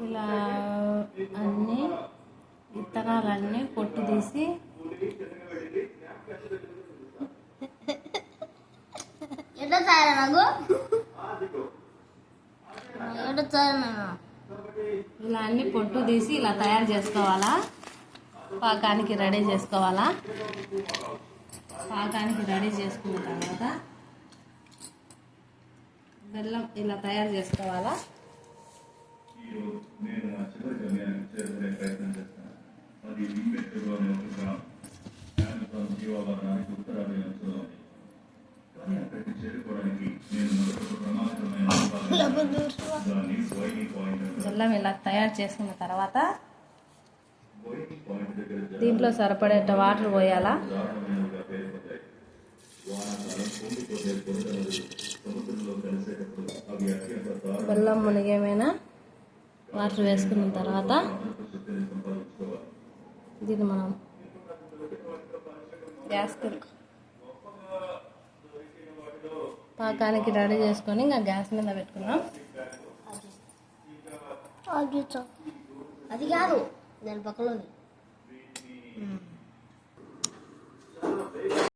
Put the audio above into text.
ఇలా అన్నీ విత్తనాలన్నీ పొట్టు తీసి ఇలా అన్ని పొట్టు తీసి ఇలా తయారు చేసుకోవాలా. పాకానికి రెడీ చేసుకోవాలా. పాకానికి రెడీ చేసుకున్న తర్వాత బెల్లం ఇలా తయారు చేసుకోవాలా. బెల్లం ఇలా తయారు చేసుకున్న తర్వాత దీంట్లో సరిపడేట వాటర్ పోయాలా. బెల్లం మునిగేమైనా వాటర్ వేసుకున్న తర్వాత దీన్ని మనం గ్యాస్ పాకానికి రెడీ చేసుకొని ఇంకా గ్యాస్ మీద పెట్టుకున్నాం. అది కాదు దాని పక్కలోది.